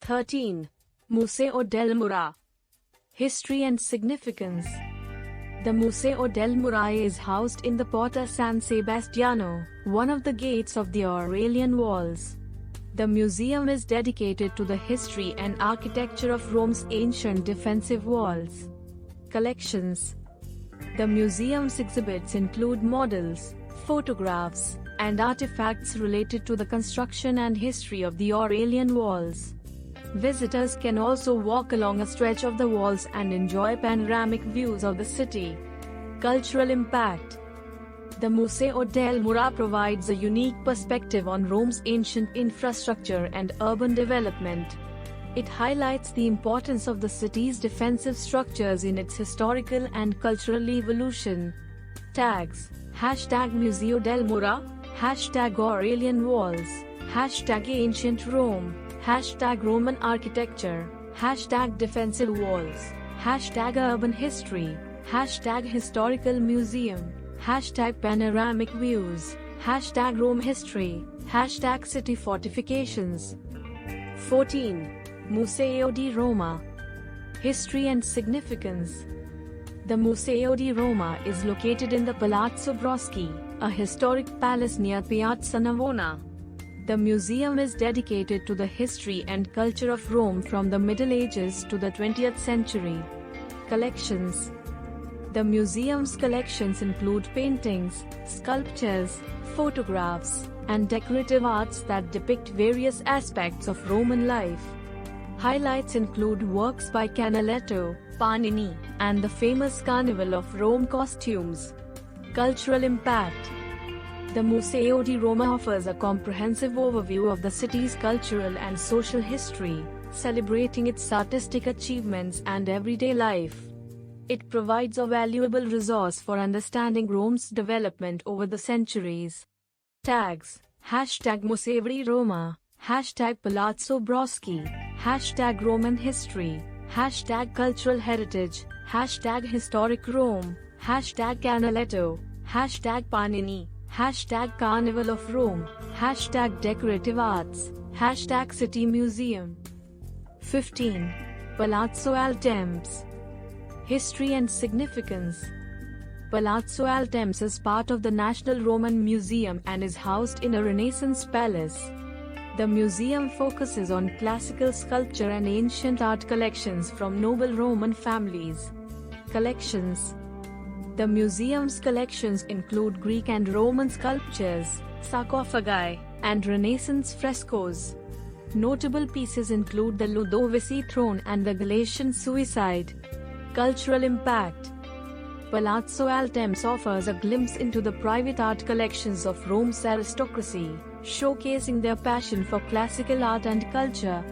13. Museo del Mura. History and significance. The Museo del Mura is housed in the Porta San Sebastiano, one of the gates of the Aurelian Walls. The museum is dedicated to the history and architecture of Rome's ancient defensive walls. Collections. The museum's exhibits include models, photographs, and artifacts related to the construction and history of the Aurelian Walls. Visitors can also walk along a stretch of the walls and enjoy panoramic views of the city. Cultural impact. The Museo del Mura provides a unique perspective on Rome's ancient infrastructure and urban development. It highlights the importance of the city's defensive structures in its historical and cultural evolution. Tags: #Museo del Mura, #Aurelian Walls, #Ancient Rome, #Roman Architecture, #Defensive Walls, #Urban History, #Historical Museum, #Panoramic Views, #Rome History, #City Fortifications. 14. Museo di Roma. History and significance. The Museo di Roma is located in the Palazzo Broschi, a historic palace near Piazza Navona. The museum is dedicated to the history and culture of Rome from the Middle Ages to the 20th century. Collections. The museum's collections include paintings, sculptures, photographs, and decorative arts that depict various aspects of Roman life. Highlights include works by Canaletto, Panini, and the famous Carnival of Rome costumes. Cultural impact. The Museo di Roma offers a comprehensive overview of the city's cultural and social history, celebrating its artistic achievements and everyday life. It provides a valuable resource for understanding Rome's development over the centuries. Tags: #Museo di Roma, #Palazzo Broschi, #Roman History, #Cultural Heritage, #Historic Rome, #Canaletto, #Panini, #Carnival of Rome, #Decorative Arts, #City Museum. 15. Palazzo Altemps. History and significance. Palazzo Altemps is part of the National Roman Museum and is housed in a Renaissance palace. The museum focuses on classical sculpture and ancient art collections from noble Roman families. Collections. The museum's collections include Greek and Roman sculptures, sarcophagi, and Renaissance frescoes. Notable pieces include the Ludovisi throne and the Galatian suicide. Cultural impact. Palazzo Altemps offers a glimpse into the private art collections of Rome's aristocracy, showcasing their passion for classical art and culture.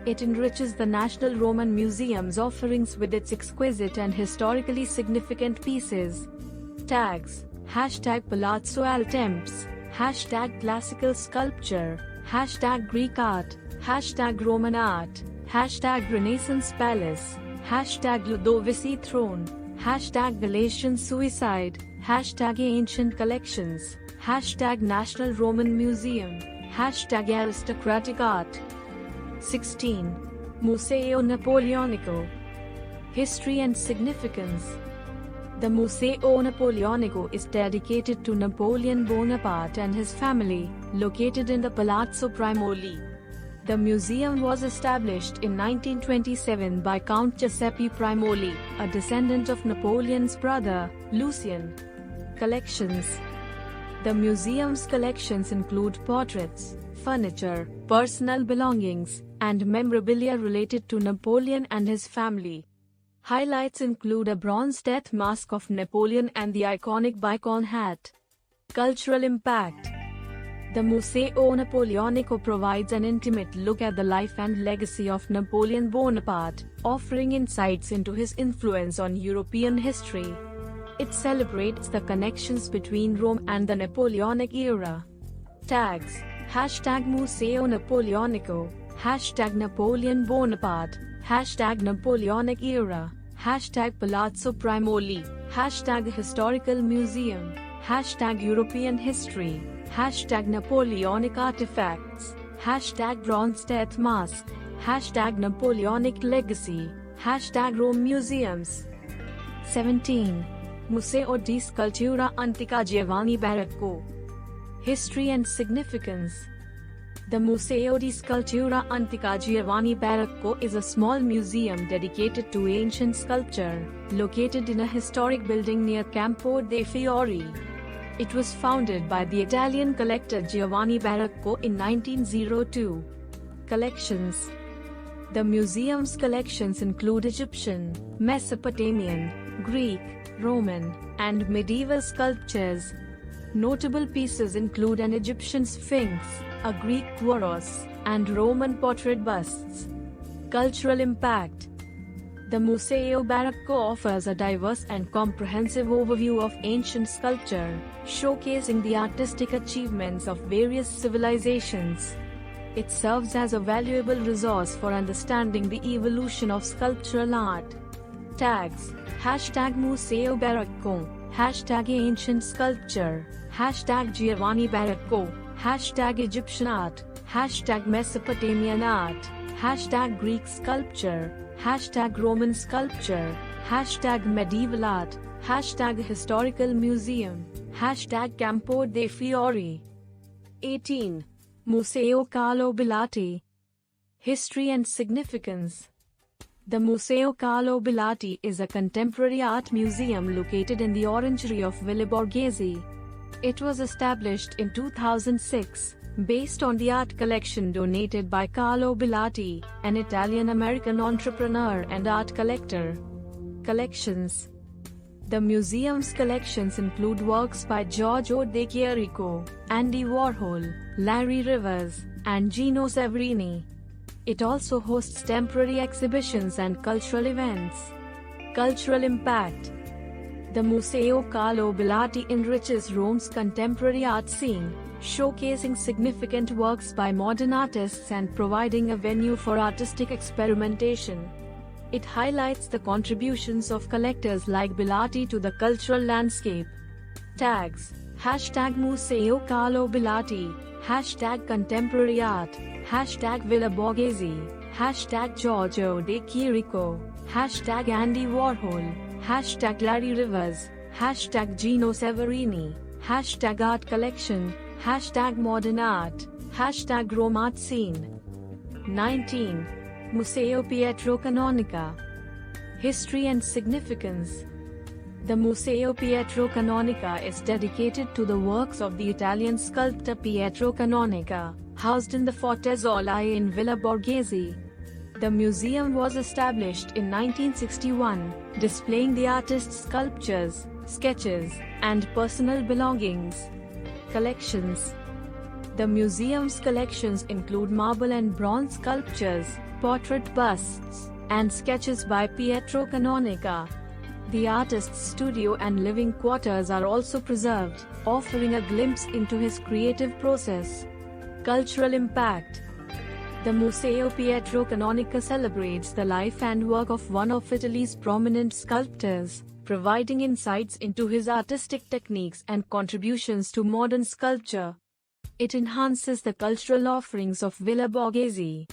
It enriches the National Roman Museum's offerings with its exquisite and historically significant pieces. Tags: #Palazzo Altemps, #Classical Sculpture, #Greek Art, #Roman Art, #Renaissance Palace, #Ludovisi Throne, #Galatian Suicide, #Ancient Collections, #National Roman Museum, #Aristocratic Art. 16. Museo Napoleonico. History and significance. The Museo Napoleonico is dedicated to Napoleon Bonaparte and his family, located in the Palazzo Primoli. The museum was established in 1927 by Count Giuseppe Primoli, a descendant of Napoleon's brother, Lucien. Collections. The museum's collections include portraits, furniture, personal belongings, and memorabilia related to Napoleon and his family. Highlights include a bronze death mask of Napoleon and the iconic Bicon hat. Cultural impact. The Museo Napoleonico provides an intimate look at the life and legacy of Napoleon Bonaparte, offering insights into his influence on European history. It celebrates the connections between Rome and the Napoleonic era. Tags: #Museo Napoleonico, #Napoleon Bonaparte, #Napoleonic era, #Palazzo Primoli, #Historical Museum, #European History, #Napoleonic Artifacts, #Bronze Death Mask. Hashtag Napoleonic legacy. Hashtag Rome museums. 17. Museo di Scultura Antica Giovanni Barocco. History and significance. The Museo di Scultura Antica Giovanni Barocco is a small museum dedicated to ancient sculpture, located in a historic building near Campo dei Fiori. It was founded by the Italian collector Giovanni Barocco in 1902. Collections. The museum's collections include Egyptian, Mesopotamian, Greek, Roman, and medieval sculptures. Notable pieces include an Egyptian sphinx, a Greek Kouros, and Roman portrait busts. Cultural impact. The Museo Barocco offers a diverse and comprehensive overview of ancient sculpture, showcasing the artistic achievements of various civilizations. It serves as a valuable resource for understanding the evolution of sculptural art. Tags. Hashtag Museo Barocco. Hashtag Ancient Sculpture. Hashtag Giovanni Barocco. Hashtag Egyptian art. Hashtag Mesopotamian art. Hashtag Greek sculpture. Hashtag Roman sculpture. Hashtag medieval art. Hashtag historical museum. Hashtag Campo dei Fiori. 18. Museo Carlo Bellotti. History and significance. The Museo Carlo Bellotti is a contemporary art museum located in the Orangery of Villa Borghese. It was established in 2006, based on the art collection donated by Carlo Bellotti, an Italian-American entrepreneur and art collector. Collections. The museum's collections include works by Giorgio de Chirico, Andy Warhol, Larry Rivers, and Gino Severini. It also hosts temporary exhibitions and cultural events. Cultural impact. The Museo Carlo Bellotti enriches Rome's contemporary art scene, showcasing significant works by modern artists and providing a venue for artistic experimentation. It highlights the contributions of collectors like Bellotti to the cultural landscape. Tags. Hashtag Museo Carlo Bellotti. Hashtag Contemporary Art. Hashtag Villa Borghese. Hashtag Giorgio de Chirico. Hashtag Andy Warhol. Hashtag Larry Rivers. Hashtag Gino Severini. Hashtag Art Collection. Hashtag Modern Art. Hashtag Rome Art Scene. 19. Museo Pietro Canonica. History and significance. The Museo Pietro Canonica is dedicated to the works of the Italian sculptor Pietro Canonica, housed in the Forte Zollai in Villa Borghese. The museum was established in 1961, displaying the artist's sculptures, sketches, and personal belongings. Collections. The museum's collections include marble and bronze sculptures, portrait busts, and sketches by Pietro Canonica. The artist's studio and living quarters are also preserved, offering a glimpse into his creative process. Cultural impact. The Museo Pietro Canonica celebrates the life and work of one of Italy's prominent sculptors, providing insights into his artistic techniques and contributions to modern sculpture. It enhances the cultural offerings of Villa Borghese.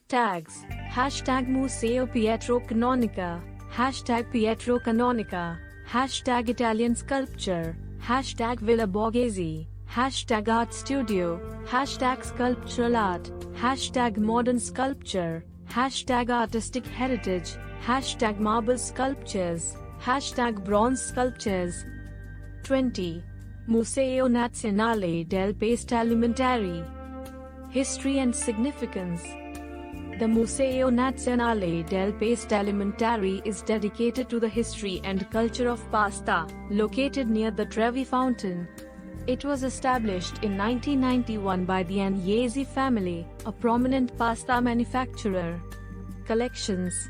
Tags. Hashtag Museo Pietro Canonica. Hashtag Pietro Canonica. Hashtag Italian sculpture. Hashtag Villa Borghese. Hashtag Art Studio. Hashtag Sculptural Art. Hashtag Modern Sculpture. Hashtag Artistic Heritage. Hashtag Marble Sculptures. Hashtag Bronze Sculptures. 20. Museo Nazionale del Paste Alimentare. History and significance. The Museo Nazionale del Paste Alimentare is dedicated to the history and culture of pasta, located near the Trevi Fountain. It was established in 1991 by the Agnesi family, a prominent pasta manufacturer. Collections.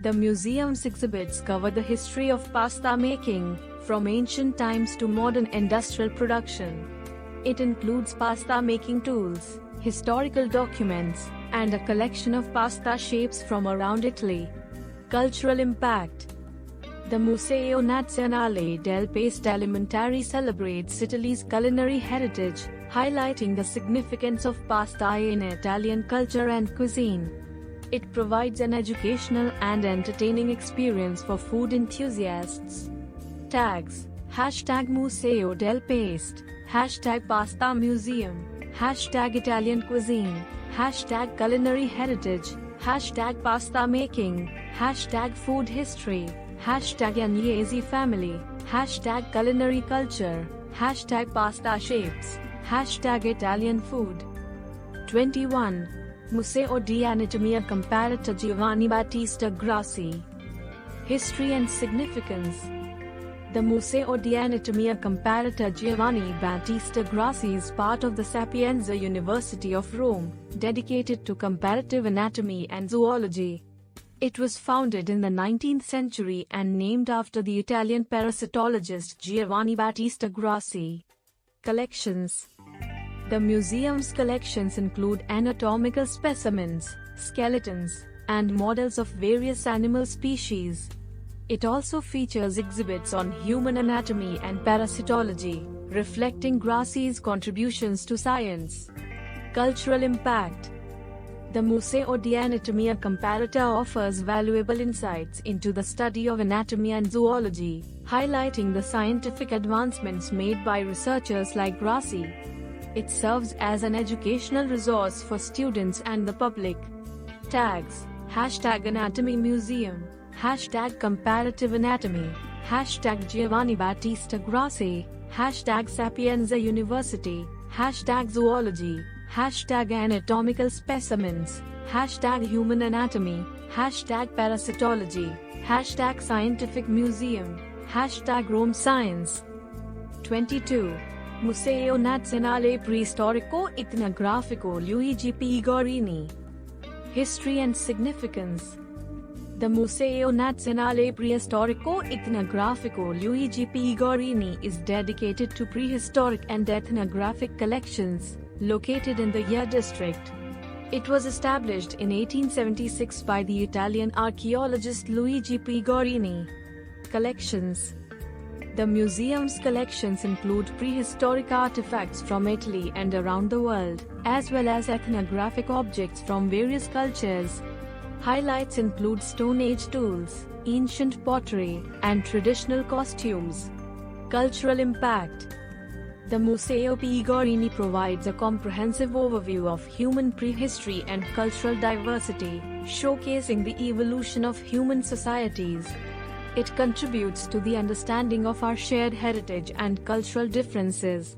The museum's exhibits cover the history of pasta making, from ancient times to modern industrial production. It includes pasta making tools, historical documents, and a collection of pasta shapes from around Italy. Cultural impact. The Museo Nazionale del Paste Alimentare celebrates Italy's culinary heritage, highlighting the significance of pasta in Italian culture and cuisine. It provides an educational and entertaining experience for food enthusiasts. Tags: Hashtag Museo del Paste, Hashtag Pasta Museum, Hashtag Italian Cuisine, Hashtag Culinary Heritage, Hashtag Pasta Making, Hashtag Food History, Hashtag Agnese Family, Hashtag Culinary Culture, Hashtag Pasta Shapes, Hashtag Italian Food. 21. Museo di Anatomia Comparata Giovanni Battista Grassi. History and Significance. The Museo di Anatomia Comparata Giovanni Battista Grassi is part of the Sapienza University of Rome, dedicated to comparative anatomy and zoology. It was founded in the 19th century and named after the Italian parasitologist Giovanni Battista Grassi. Collections. The museum's collections include anatomical specimens, skeletons, and models of various animal species. It also features exhibits on human anatomy and parasitology, reflecting Grassi's contributions to science. Cultural impact. The Museo di Anatomia Comparata offers valuable insights into the study of anatomy and zoology, highlighting the scientific advancements made by researchers like Grassi. It serves as an educational resource for students and the public. Tags: Hashtag Anatomy Museum, Hashtag Comparative Anatomy, Hashtag Giovanni Battista Grassi, Hashtag Sapienza University, Hashtag Zoology, Hashtag Anatomical Specimens, Hashtag Human Anatomy, Hashtag Parasitology, Hashtag Scientific Museum, Hashtag Rome Science. 22. Museo Nazionale Preistorico Etnografico Luigi P. Gorini. History and Significance. The Museo Nazionale Preistorico Etnografico Luigi P. Gorini is dedicated to prehistoric and ethnographic collections, located in the Ia district. It was established in 1876 by the Italian archaeologist Luigi P. Gorini. Collections. The museum's collections include prehistoric artifacts from Italy and around the world, as well as ethnographic objects from various cultures. Highlights include Stone Age tools, ancient pottery, and traditional costumes. Cultural impact. The Museo P. Gorini provides a comprehensive overview of human prehistory and cultural diversity, showcasing the evolution of human societies. It contributes to the understanding of our shared heritage and cultural differences.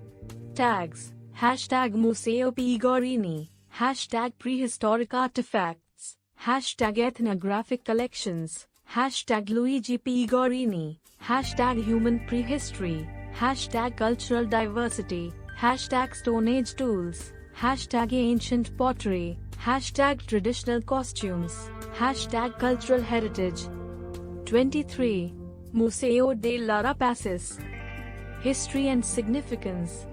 Tags: Hashtag Museo P. Gorini, Hashtag Prehistoric Artifacts, Hashtag Ethnographic Collections, Hashtag Luigi P. Gorini, Hashtag Human Prehistory, Hashtag Cultural Diversity, Hashtag Stone Age Tools, Hashtag Ancient Pottery, Hashtag Traditional Costumes, Hashtag Cultural Heritage. 23. Museo della Rapaces. History and Significance.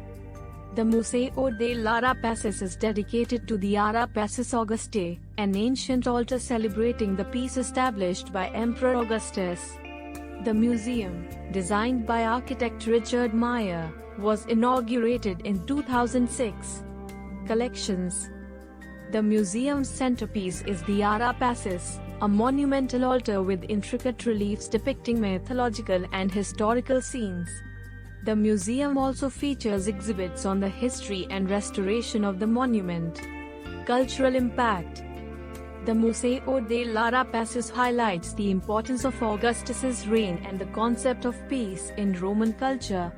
The Museo della Rapaces is dedicated to the Arapaces Augustae, an ancient altar celebrating the peace established by Emperor Augustus. The museum, designed by architect Richard Meyer, was inaugurated in 2006. Collections. The museum's centerpiece is the Arapaces, a monumental altar with intricate reliefs depicting mythological and historical scenes. The museum also features exhibits on the history and restoration of the monument. Cultural impact. The Museo della Rapaces highlights the importance of Augustus's reign and the concept of peace in Roman culture.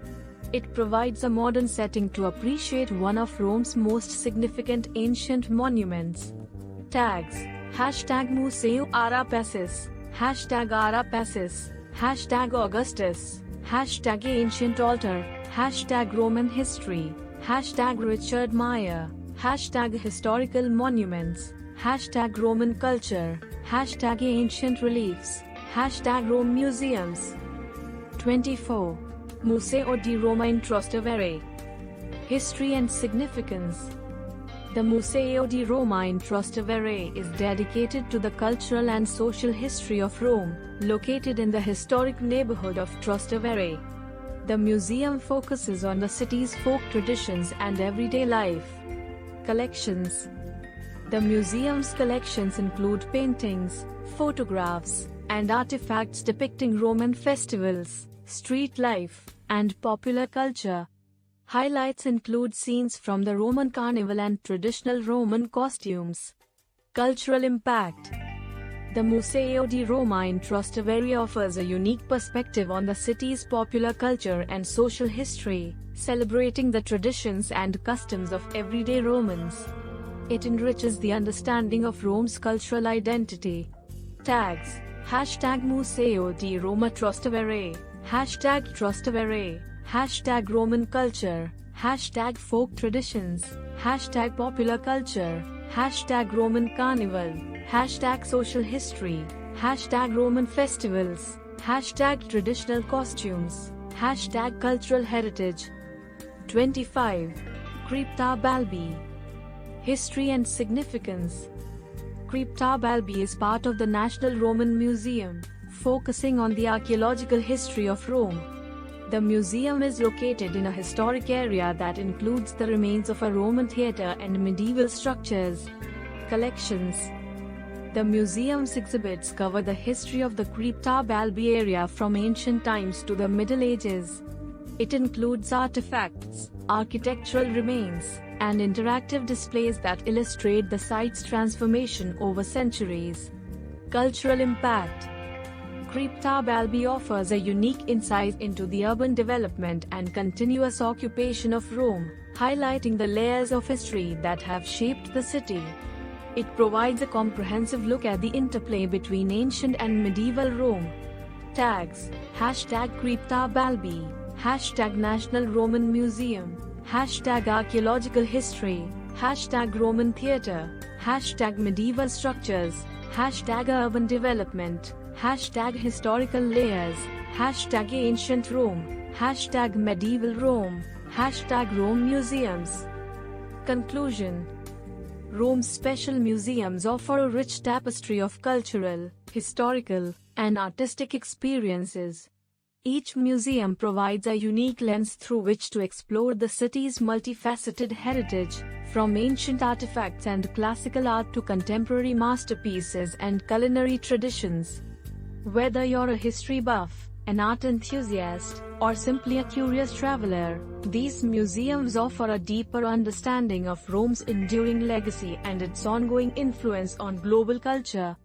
It provides a modern setting to appreciate one of Rome's most significant ancient monuments. Tags: Hashtag Museo Arapaces, Hashtag Arapaces, Hashtag Augustus, Hashtag Ancient Altar, Hashtag Roman History, Hashtag Richard Meyer, Hashtag Historical Monuments, Hashtag Roman Culture, Hashtag Ancient Reliefs, Hashtag Rome Museums. 24. Museo di Roma in Trastevere. History and Significance. The Museo di Roma in Trastevere is dedicated to the cultural and social history of Rome, located in the historic neighborhood of Trastevere. The museum focuses on the city's folk traditions and everyday life. Collections. The museum's collections include paintings, photographs, and artifacts depicting Roman festivals, street life, and popular culture. Highlights include scenes from the Roman Carnival and traditional Roman costumes. Cultural impact. The Museo di Roma in Trastevere offers a unique perspective on the city's popular culture and social history, celebrating the traditions and customs of everyday Romans. It enriches the understanding of Rome's cultural identity. Tags: #Museo di Roma Trastevere, #Trastevere, #Roman culture, #folk traditions, #popular culture, #Roman carnival, #social history, #Roman festivals, #traditional costumes, #cultural heritage. 25. Crypta Balbi. History and significance. Crypta Balbi is part of the National Roman Museum, focusing on the archaeological history of Rome. The museum is located in a historic area that includes the remains of a Roman theatre and medieval structures. Collections. The museum's exhibits cover the history of the Crypta Balbi area from ancient times to the Middle Ages. It includes artifacts, architectural remains, and interactive displays that illustrate the site's transformation over centuries. Cultural impact. Crypta Balbi offers a unique insight into the urban development and continuous occupation of Rome, highlighting the layers of history that have shaped the city. It provides a comprehensive look at the interplay between ancient and medieval Rome. Tags: #Crypta Balbi, #National Roman Museum, #archaeological history, #Roman theatre, #medieval structures, #urban development, #historical layers, #ancient Rome, #medieval Rome, #Rome museums. Conclusion. Rome's special museums offer a rich tapestry of cultural, historical, and artistic experiences. Each museum provides a unique lens through which to explore the city's multifaceted heritage, from ancient artifacts and classical art to contemporary masterpieces and culinary traditions. Whether you're a history buff, an art enthusiast, or simply a curious traveler, these museums offer a deeper understanding of Rome's enduring legacy and its ongoing influence on global culture.